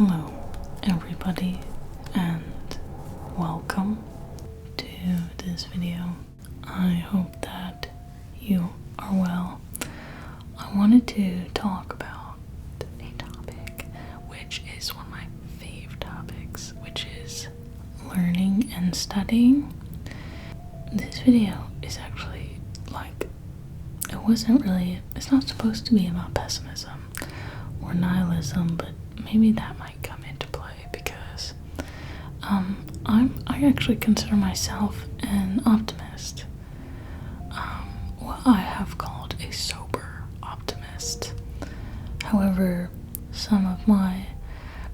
Hello, everybody, and welcome to this video. I hope that you are well. I wanted to talk about a topic which is one of my fave topics, which is learning and studying. This video is actually it's not supposed to be about pessimism or nihilism, but maybe that might come into play because I actually consider myself an optimist. What I have called a sober optimist. However, some of my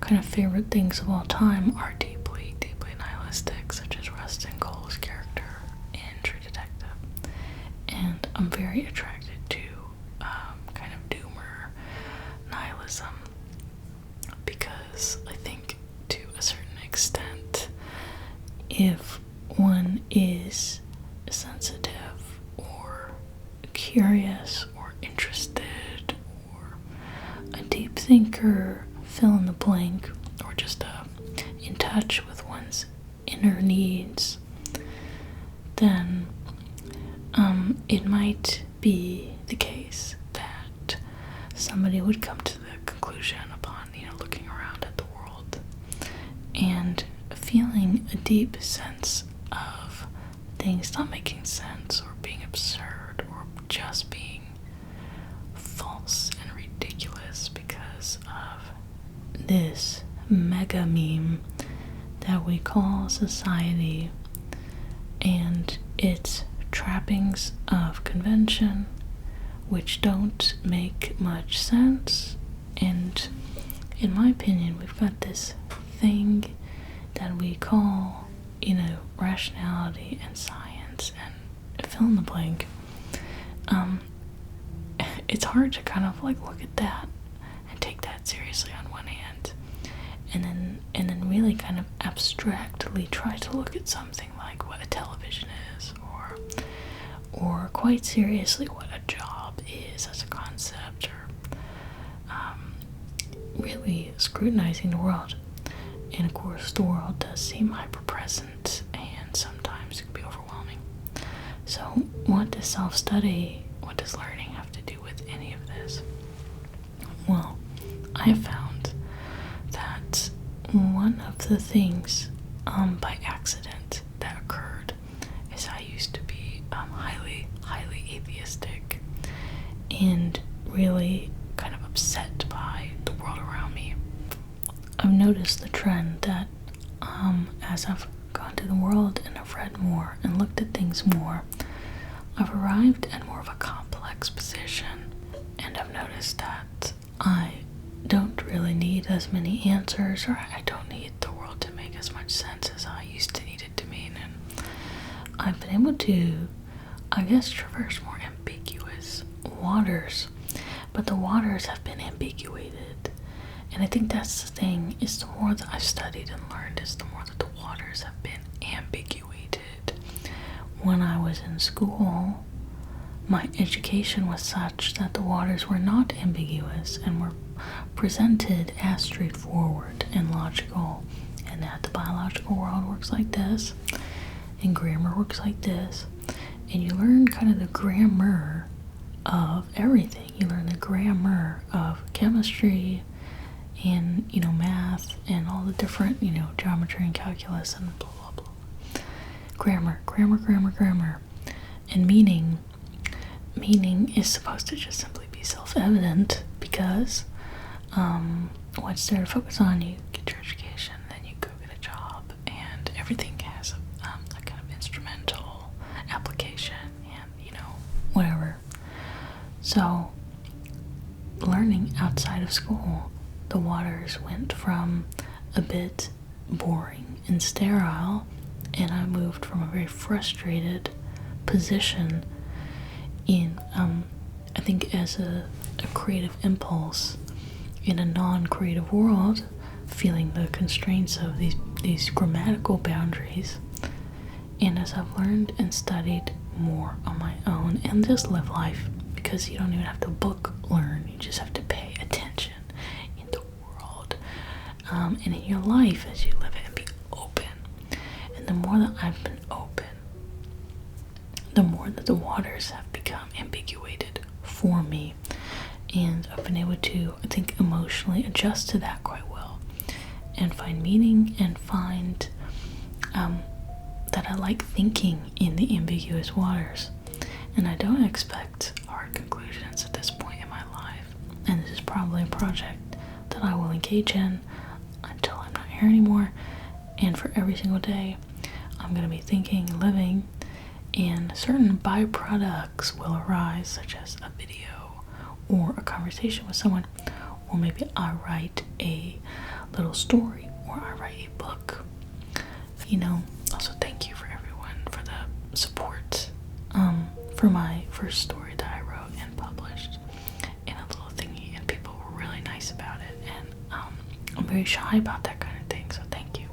kind of favorite things of all time are deeply, deeply nihilistic, such as Rustin Cole's character in True Detective. And I'm very attracted to kind of doomer nihilism because I think to a certain extent, if one is sensitive or curious or interested or a deep thinker, fill in the blank, or just in touch with one's inner needs, then it might be the case that somebody would come to the conclusion upon, looking around at the world and feeling a deep sense of things not making sense or being absurd or just being false and ridiculous because of this mega meme that we call society and its trappings of convention, which don't make much sense. And in my opinion, we've got this thing that we call, rationality and science and fill in the blank. It's hard to kind of look at that and take that seriously on one hand, and then really kind of abstractly try to look at something like what a television is, or quite seriously what a job is as a concept, or really scrutinizing the world. And of course, the world does seem hyper-present and sometimes it can be overwhelming. So what does self-study, what does learning have to do with any of this? Well, I have found that one of the things by accident that occurred is I used to be highly atheistic and really kind of upset by the world around me. I've noticed the trend that as I've gone to the world and I've read more and looked at things more, I've arrived at more of a complex position, and I've noticed that I don't really need as many answers, or I don't need the world to make as much sense as I used to need it to mean, and I've been able to, I guess, traverse more ambiguous waters, but the waters have been ambiguated. And I think that's the thing, is the more that I've studied and learned, is the more that the waters have been ambiguated. When I was in school, my education was such that the waters were not ambiguous and were presented as straightforward and logical, and that the biological world works like this, and grammar works like this, and you learn kind of the grammar of everything. You learn the grammar of chemistry and, math and all the different, geometry and calculus and blah, blah, blah. Grammar. And meaning is supposed to just simply be self-evident because what's there to focus on? You get your education, then you go get a job, and everything has a kind of instrumental application and, whatever. So, learning outside of school, the waters went from a bit boring and sterile, and I moved from a very frustrated position in, I think as a creative impulse in a non-creative world, feeling the constraints of these grammatical boundaries. And as I've learned and studied more on my own and just live life, because you don't even have to book learn, you just have to pay attention in the world and in your life as you live it, and be open. And the more that I've been open, the more that the waters have become ambiguated for me, and I've been able to, I think, emotionally adjust to that quite well, and find meaning, and find that I like thinking in the ambiguous waters, and I don't expect hard conclusions at this point in my life. And this is probably a project that I will engage in until I'm not here anymore, and for every single day I'm going to be thinking and living, and certain byproducts will arise, such as a video or a conversation with someone, or maybe I write a little story, or I write a book. Also thank you for everyone for the support for my first story that I wrote and published in a little thingy, and people were really nice about it, and I'm very shy about that kind of thing, so thank you.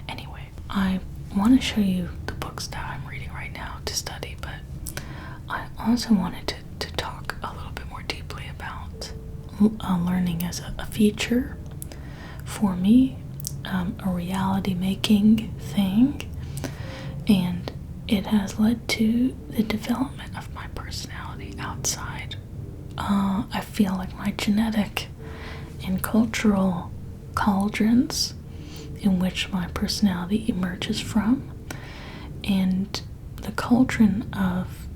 Anyway, I want to show you the books that I'm reading right now to study, but I also wanted to talk a little bit more deeply about learning as a feature for me, a reality making thing, and it has led to the development of my personality outside. I feel like my genetic and cultural cauldrons in which my personality emerges from, and the cauldron of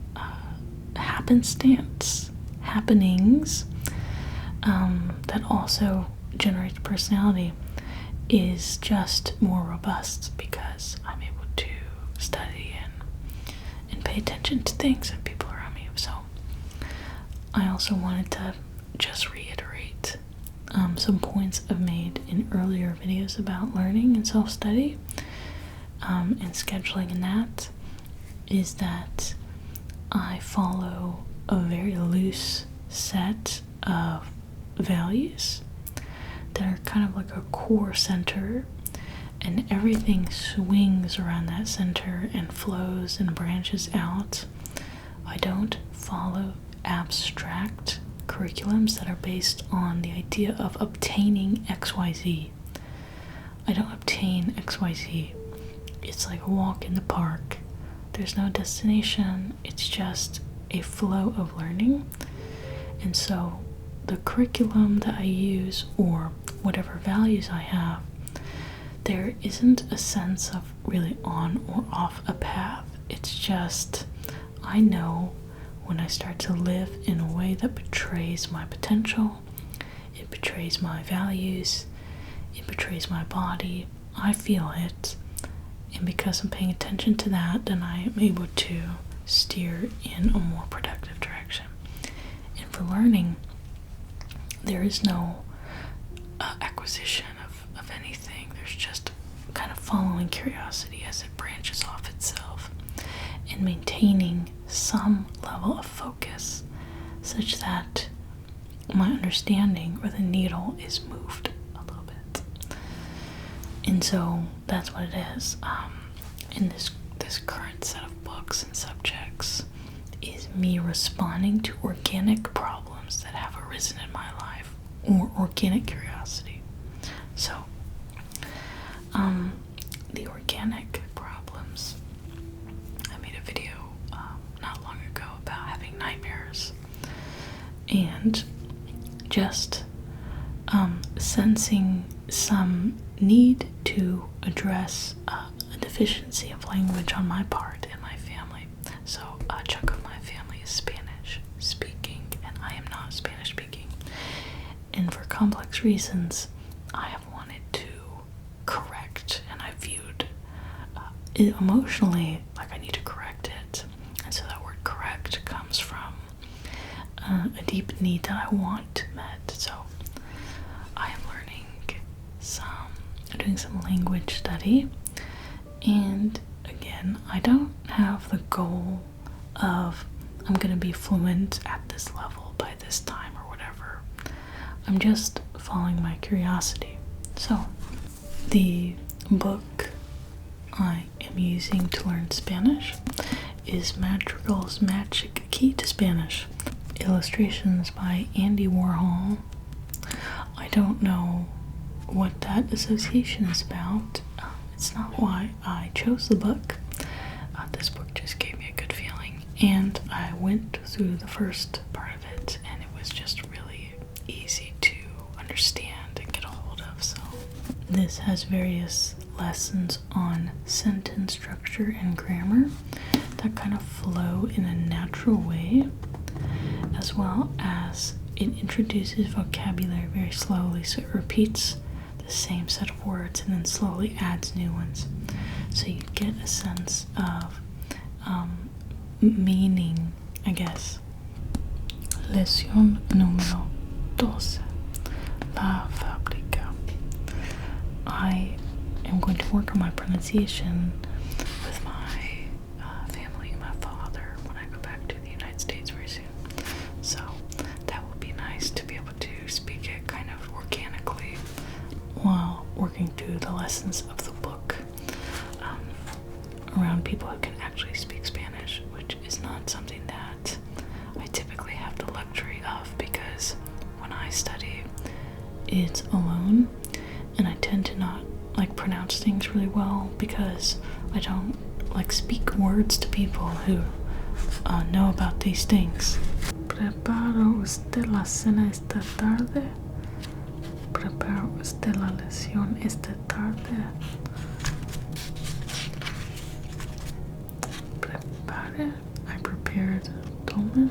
happenings that also generate personality is just more robust, because I'm able to study and pay attention to things and people around me. So I also wanted to just reiterate some points I've made in earlier videos about learning and self-study and scheduling, and that is that I follow a very loose set of values that are kind of like a core center, and everything swings around that center and flows and branches out. I don't follow abstract curriculums that are based on the idea of obtaining XYZ. I don't obtain XYZ. It's like a walk in the park. There's no destination. It's just a flow of learning. And so the curriculum that I use, or whatever values I have, there isn't a sense of really on or off a path. It's just, I know when I start to live in a way that betrays my potential, it betrays my values, it betrays my body, I feel it, and because I'm paying attention to that, then I am able to steer in a more productive direction. And for learning, there is no acquisition of anything. There's just kind of following curiosity as it branches off itself, and maintaining some level of focus such that my understanding, or the needle, is moved a little bit. And so that's what it is. In this current set of books and subjects is me responding to organic problems that have arisen in my life, or organic curiosity. So the organic problems, I made a video not long ago about having nightmares, and just sensing some need to address a deficiency of language on my part in my family. So a chunk of my family is Spanish speaking, and I am not Spanish speaking, and for complex reasons I have wanted to correct, and I viewed it emotionally like I need to correct it. And so that word correct comes from a deep need that I want met. So I am doing some language study, and again, I don't have the goal of I'm gonna be fluent at this level by this time or whatever. I'm just following my curiosity. So the book I am using to learn Spanish is Madrigal's Magic Key to Spanish. Illustrations by Andy Warhol. I don't know what that association is about. It's not why I chose the book. This book just gave me a good feeling, and I went through the first part of it, and it was just really easy to understand and get a hold of. So this has various lessons on sentence structure and grammar that kind of flow in a natural way, as well as it introduces vocabulary very slowly, so it repeats the same set of words and then slowly adds new ones. So you get a sense of meaning, I guess. Lección número 12. La fábrica. I am going to work on my pronunciation with my family and my father when I go back to the United States very soon. So that will be nice to be able to speak it kind of organically while working through the lessons of the book around people who can actually speak Spanish, which is not something that I typically have the luxury of, because when I study, it's alone, and I tend to not like pronounce things really well because I don't like speak words to people who know about these things. ¿Prepara usted la cena esta tarde? ¿Prepara usted la lección esta tarde? Prepare. I prepared. Tome.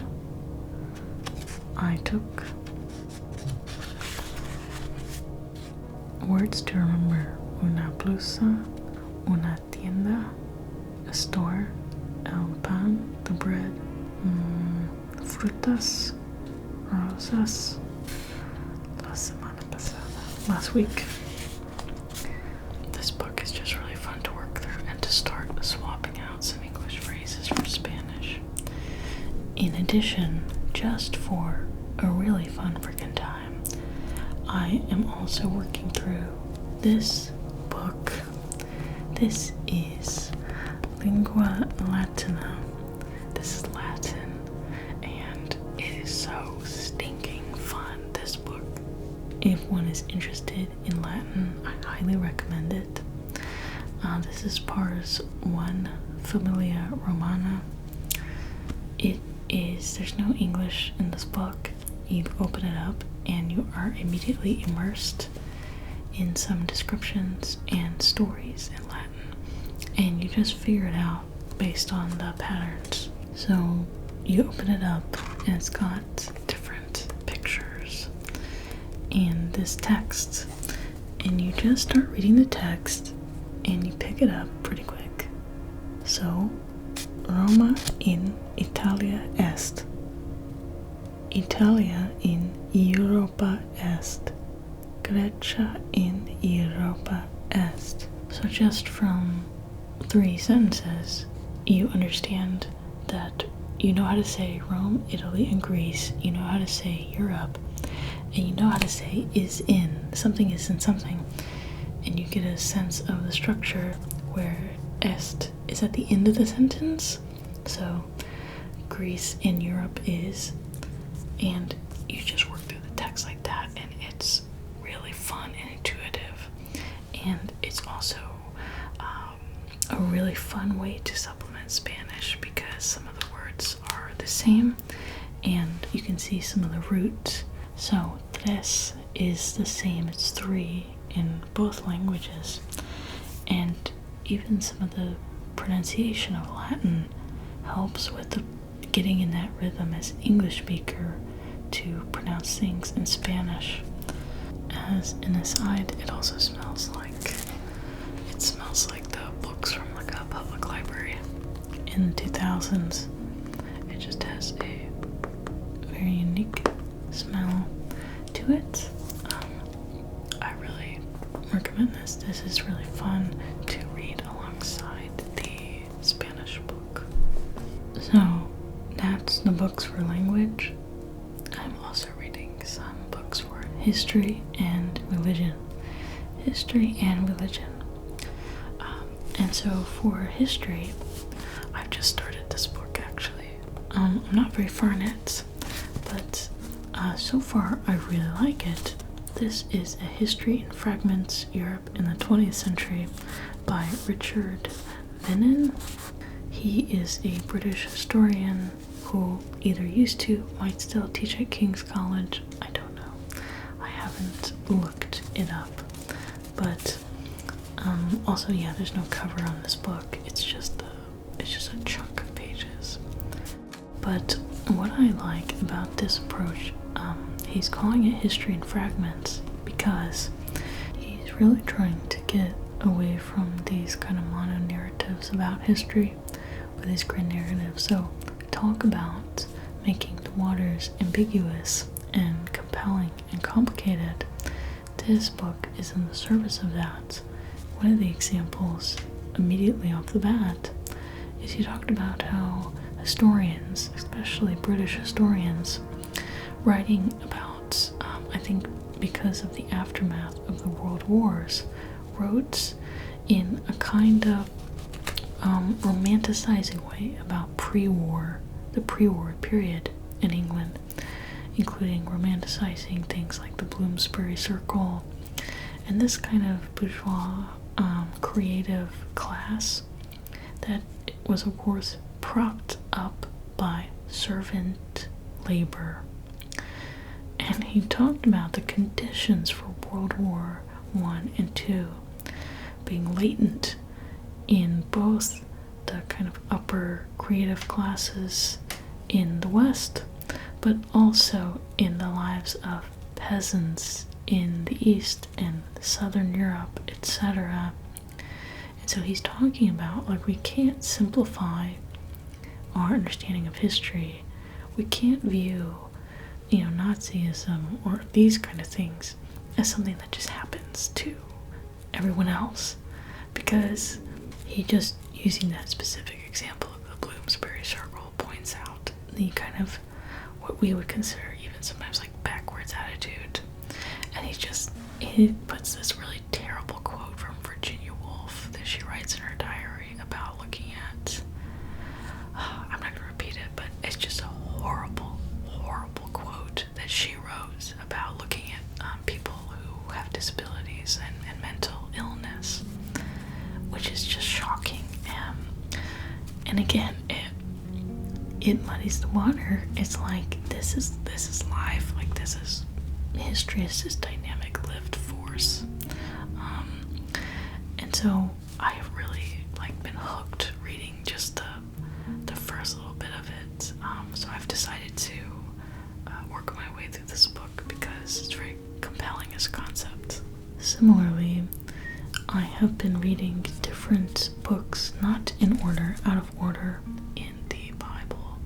I took. Words to remember: una blusa, una tienda, a store, el pan, the bread, frutas, rosas, la semana pasada, last week. This book is just really fun to work through and to start swapping out some English phrases for Spanish. In addition, just for a really fun freaking time, I am also working through this book. This is Lingua Latina. This is Latin, and it is so stinking fun, this book. If one is interested in Latin, I highly recommend it. This is Pars 1, Familia Romana. There's no English in this book. You open it up and you are immediately immersed in some descriptions and stories in Latin, and you just figure it out based on the patterns. So you open it up and it's got different pictures and this text, and you just start reading the text and you pick it up pretty quick. So, Roma in Italia est. Italia in Europa est. Grecia in Europa est. So just from 3 sentences, you understand that you know how to say Rome, Italy, and Greece. You know how to say Europe. And you know how to say is in. Something is in something. And you get a sense of the structure where est is at the end of the sentence. So Greece in Europe is. And you just work through the text like that, and it's really fun and intuitive. And it's also a really fun way to supplement Spanish, because some of the words are the same and you can see some of the roots. So tres is the same as 3 in both languages, and even some of the pronunciation of Latin helps with the getting in that rhythm as an English speaker to pronounce things in Spanish. As an aside, it also smells like the books from like a public library in the 2000s. It just has a very unique smell to it. I really recommend this. This is really fun to read alongside the Spanish book. So that's the books for language. I'm also reading some books for history and religion. History and religion. And so for history, I've just started this book actually. I'm not very far in it, but so far I really like it. This is A History in Fragments, Europe in the 20th Century by Richard Vennin. He is a British historian who either used to, might still teach at King's College. I don't know. I haven't looked it up. But also, yeah, there's no cover on this book. It's just a chunk of pages. But what I like about this approach, he's calling it History in Fragments because he's really trying to get away from these kind of mono-narratives about history, or these grand narratives. So talk about making the waters ambiguous and compelling and complicated. This book is in the service of that. One of the examples immediately off the bat is he talked about how historians, especially British historians, writing about, I think because of the aftermath of the World Wars, wrote in a kind of romanticizing way about the pre-war period in England, including romanticizing things like the Bloomsbury Circle and this kind of bourgeois creative class that was, of course, propped up by servant labor. And he talked about the conditions for World War I and II being latent in both the kind of upper creative classes in the West, but also in the lives of peasants in the East and Southern Europe, etc. And so he's talking about, like, we can't simplify our understanding of history. We can't view, Nazism or these kind of things as something that just happens to everyone else, because he just, using that specific example of the Bloomsbury Circle, points out the kind of what we would consider even sometimes like backwards attitude. And he puts this really terrible quote from Virginia Woolf that she writes in her diary about looking at, I'm not going to repeat it, but it's just a horrible, horrible quote that she wrote about looking at people who have disabilities and mental illness, which is just shocking. And again, it muddies the water. It's like, this is life. Like, this is history. Is this dynamic lived force. And so I have really been hooked reading just the first little bit of it. So I've decided to work my way through this book because it's very compelling as a concept. Similarly, I have been reading different books, not in order, out of order, in the Bible,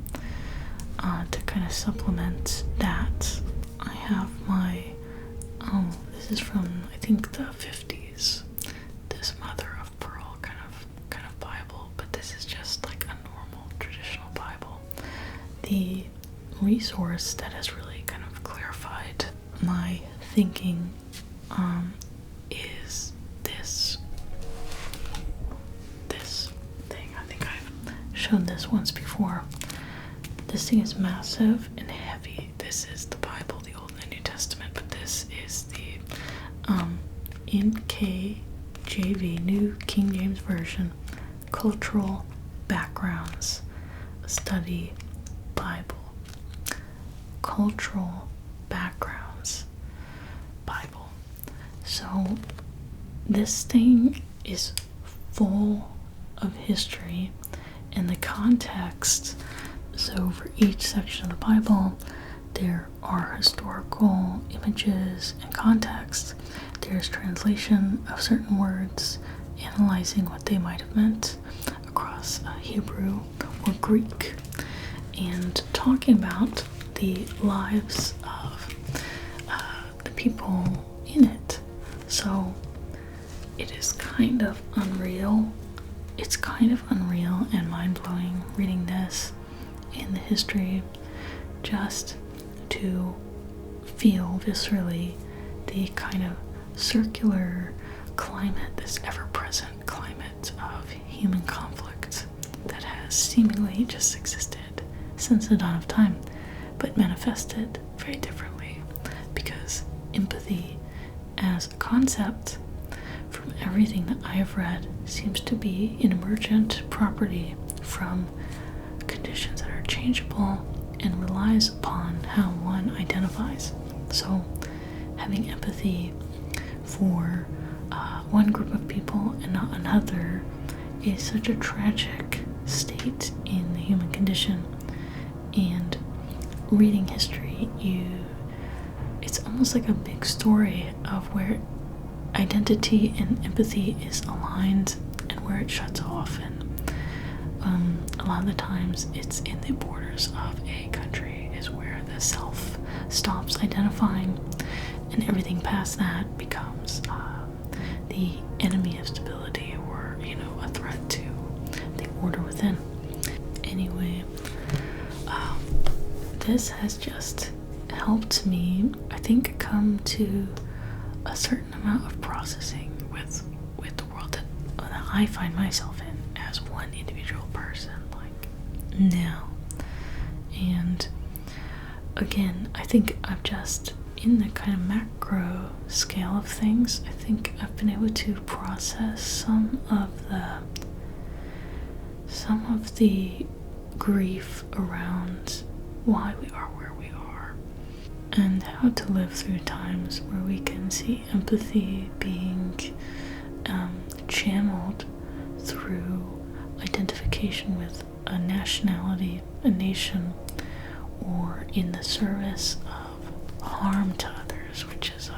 to kind of supplement that. I have my, this is from, I think, the 50s, this Mother of Pearl kind of Bible, but this is just like a normal, traditional Bible. The resource that has really kind of clarified my thinking is this thing. I think I've shown this once before. This thing is massive and heavy. This is the Bible, the Old and the New Testament, but this is the NKJV, New King James Version, Cultural Backgrounds Study Bible. Cultural Backgrounds Bible. So this thing is full of history and the context. So for each section of the Bible, there are historical images and context. There's translation of certain words, analyzing what they might have meant across Hebrew or Greek, and talking about the lives of the people in it. So it is kind of unreal. It's kind of unreal and mind-blowing reading this in the history, just to feel viscerally the kind of circular climate, this ever-present climate of human conflict that has seemingly just existed since the dawn of time, but manifested very differently, because empathy as a concept, from everything that I have read, seems to be an emergent property from conditions that are changeable and relies upon how one identifies. So having empathy for one group of people and not another is such a tragic state in the human condition. And reading history, it's almost like a big story of where identity and empathy is aligned and where it shuts off. And a lot of the times it's in the borders of a country is where the self stops identifying, and everything past that becomes the enemy of stability, or a threat to the order within. Anyway, this has just helped me, I think, come to a certain amount of processing with the world that I find myself in as one individual person, like now. And again, I think I've just, in the kind of macro scale of things, I think I've been able to process some of the grief around why we are where we are, and how to live through times where we can see empathy being channeled through identification with a nationality, a nation, or in the service of harm to others, which is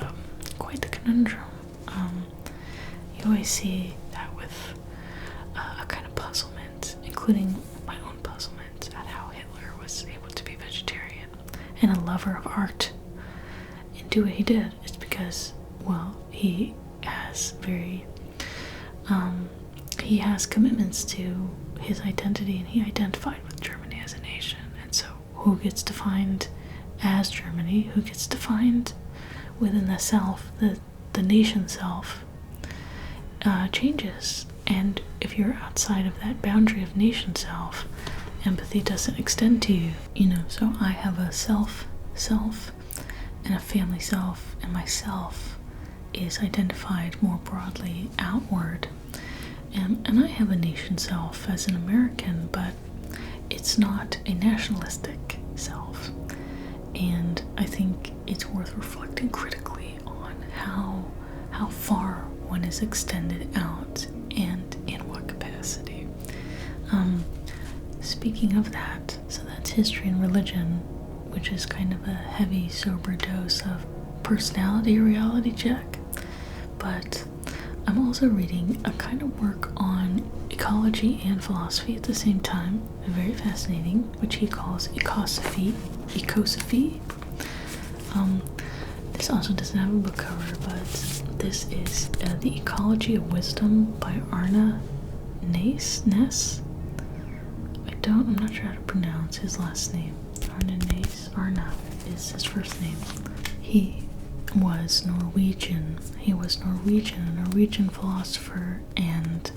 quite the conundrum. You always see that with a kind of puzzlement, including my own puzzlement at how Hitler was able to be vegetarian and a lover of art and do what he did. It's because, well, he has he has commitments to his identity, and he identified with Germany as a nation. And so who gets defined as Germany, who gets defined within the self, the nation self, changes. And if you're outside of that boundary of nation self, empathy doesn't extend to you. So I have a self, and a family self, and myself is identified more broadly outward. And I have a nation self as an American, but it's not a nationalistic self. And I think it's worth reflecting critically on how far one is extended out and in what capacity. Speaking of that, so that's history and religion, which is kind of a heavy, sober dose of personality reality check. But I'm also reading a kind of work on ecology and philosophy at the same time, very fascinating, which he calls ecosophy. This also doesn't have a book cover, but this is The Ecology of Wisdom by Arna Ness. I'm not sure how to pronounce his last name. Arna is his first name. He was Norwegian. He was a Norwegian philosopher and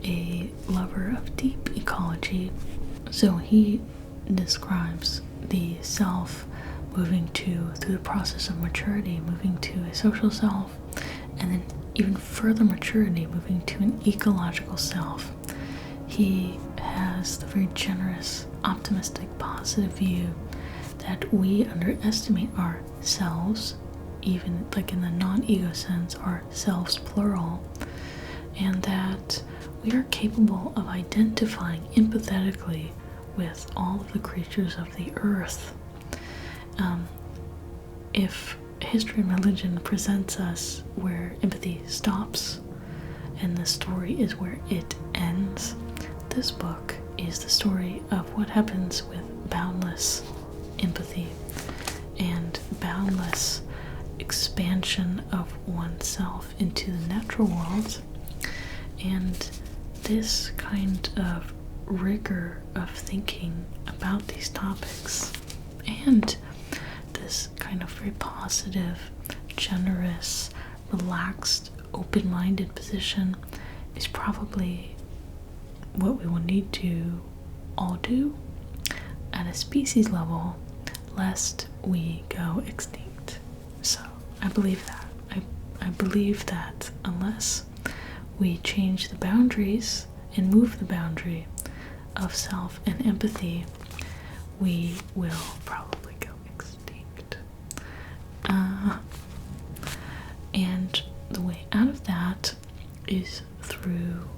a lover of deep ecology. So he describes the self moving through the process of maturity, moving to a social self, and then even further maturity, moving to an ecological self. He has the very generous, optimistic, positive view that we underestimate ourselves, even like in the non-ego sense, ourselves plural, and that we are capable of identifying empathetically with all of the creatures of the earth. If history and religion presents us where empathy stops and the story is where it ends, this book is the story of what happens with boundless empathy and boundless expansion of oneself into the natural world. And this kind of rigor of thinking about these topics, and this kind of very positive, generous, relaxed, open-minded position is probably what we will need to all do at a species level, lest we go extinct. So I believe that. I believe that unless we change the boundaries and move the boundary of self and empathy, we will probably go extinct. And the way out of that is through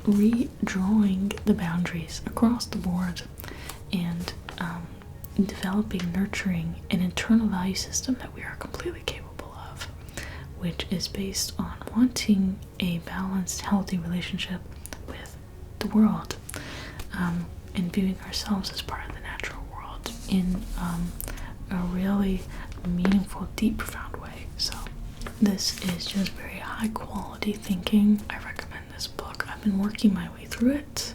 redrawing the boundaries across the board and developing, nurturing an internal value system that we are completely capable of, which is based on wanting a balanced, healthy relationship with the world, and viewing ourselves as part of the natural world in a really meaningful, deep, profound way. So this is just very high quality thinking. I recommend this book. I've been working my way through it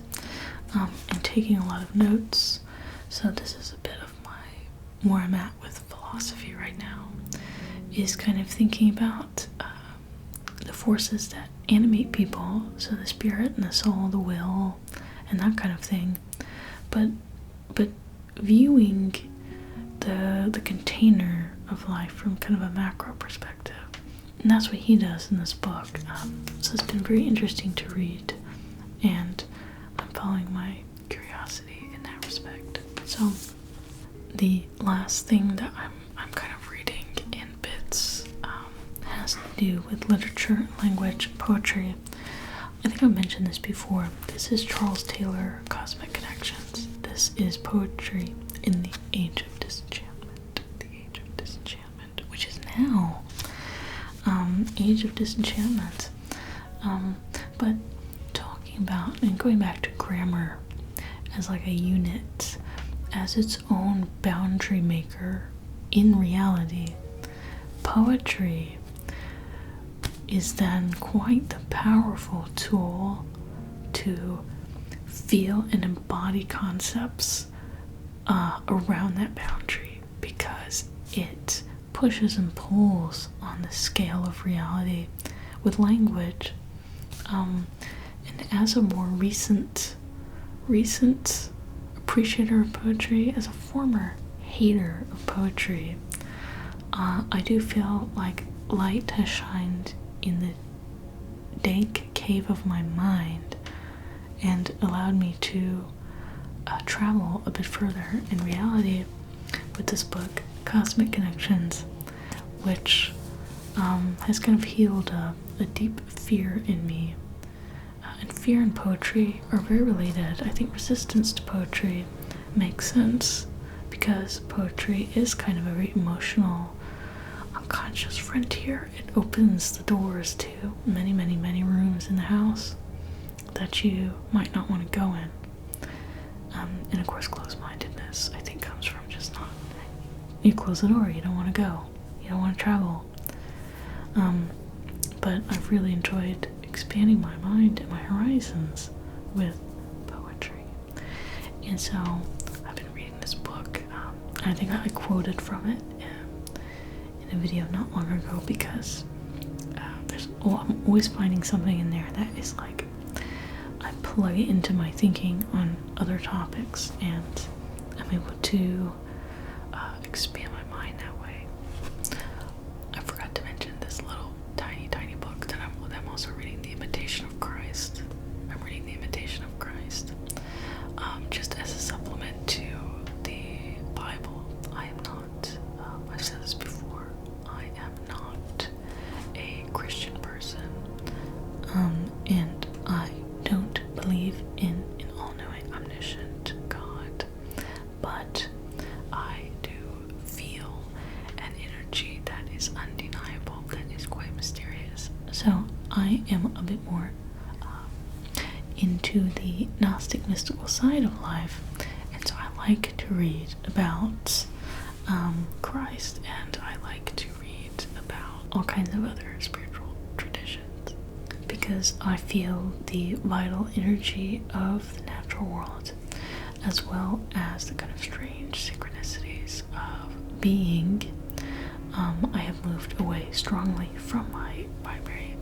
and taking a lot of notes. So this is a bit of where I'm at with philosophy right now, is kind of thinking about the forces that animate people, so the spirit and the soul, the will, and that kind of thing, but viewing the container of life from kind of a macro perspective. And that's what he does in this book. So it's been very interesting to read, and I'm following my curiosity in that respect. So the last thing that I'm kind of reading in bits has to do with literature, language, poetry. I think I've mentioned this before. This is Charles Taylor, Cosmic Connections. This is poetry in the Age of Disenchantment. The Age of Disenchantment, which is now Age of Disenchantment. But talking about and going back to grammar as like a unit, as its own boundary maker in reality, poetry is then quite the powerful tool to feel and embody concepts around that boundary, because it pushes and pulls on the scale of reality with language. And as a more recent appreciator of poetry, as a former hater of poetry, I do feel like light has shined in the dank cave of my mind and allowed me to travel a bit further in reality with this book, Cosmic Connections, which has kind of healed a deep fear in me. And fear and poetry are very related. I think resistance to poetry makes sense because poetry is kind of a very emotional, unconscious frontier. It opens the doors to many, many, many rooms in the house that you might not want to go in. And of course, closed-mindedness, I think, comes from just not. You close the door, you don't want to go, you don't want to travel. But I've really enjoyed expanding my mind and my horizons with poetry. And so I've been reading this book. I think I quoted from it in a video not long ago, because I'm always finding something in there that is like, I plug it into my thinking on other topics, and I'm able to expand my mind that way. I forgot to mention this little tiny book that I'm also reading, The Imitation of Christ. I'm reading The Imitation of Christ just as a supplement to the Bible. I am not, I've said this before, I am not a Christian person, and I don't believe in an all-knowing, omniscient God, but I do feel an energy that is undeniable, that is quite mysterious. So I am a bit more into the Gnostic mystical side of life, and so I like to read about Christ, and I like to read about all kinds of other spiritual traditions, because I feel the vital energy of the natural world, as well as the kind of strange synchronicities of being. I have moved away strongly from my very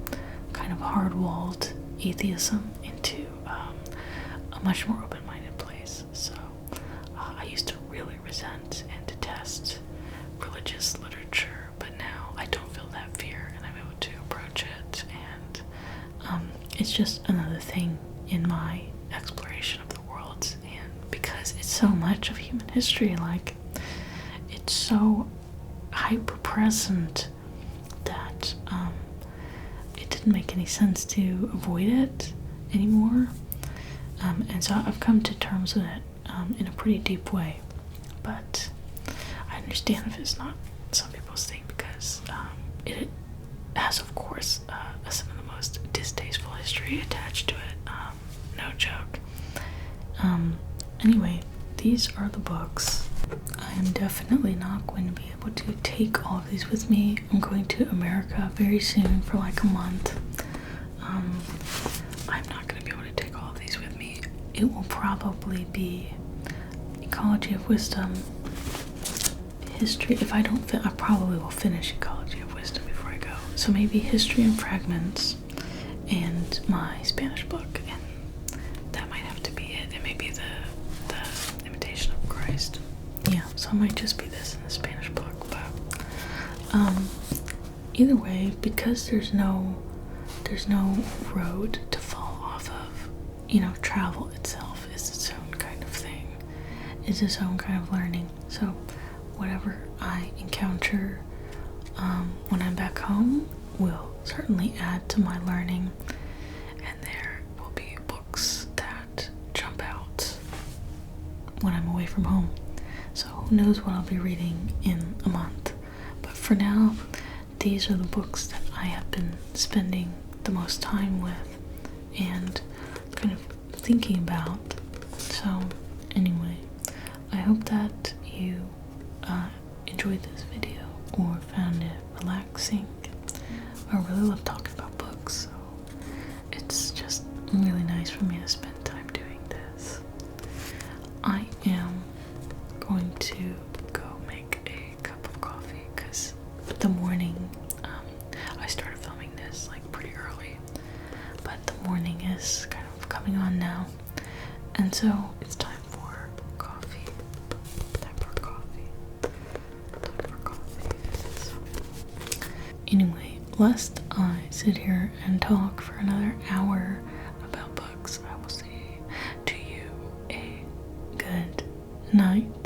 kind of hard-walled atheism into a much more open-minded place. So I used to really resent and detest religious literature, but now I don't feel that fear, and I'm it's just another thing in my exploration of the world, and because it's so much of human history, like, it's so hyper present that it didn't make any sense to avoid it anymore. And so I've come to terms with it in a pretty deep way. But I understand if it's not some people's thing, because it has, of course, some of the most distasteful history attached to it. No joke. Anyway, these are the books. I am definitely not going to be able to take all of these with me. I'm going to America very soon for like a month. I'm not going to be able to take all of these with me. It will probably be Ecology of Wisdom, History. If I don't I probably will finish Ecology of Wisdom before I go. So maybe History in Fragments and my Spanish book, and that might have to be it. It may be the Imitation of Christ. Yeah, so it might just be this in the Spanish book, but either way, because there's no road to fall off of, travel itself is its own kind of thing, is its own kind of learning. So whatever I encounter when I'm back home will certainly add to my learning, and there will be books that jump out when I'm away from home. So who knows what I'll be reading in a month. But for now, these are the books that I have been spending the most time with and kind of thinking about. So anyway, I hope that you enjoyed this video or found it relaxing. I really love talking about books, so it's just really nice for me to spend time doing this. I am going to go make a cup of coffee because the morning, I started filming this like pretty early, but the morning is kind of coming on now, and so it's time for coffee. Anyway, lest I sit here and talk for another hour about books, I will say to you a good night.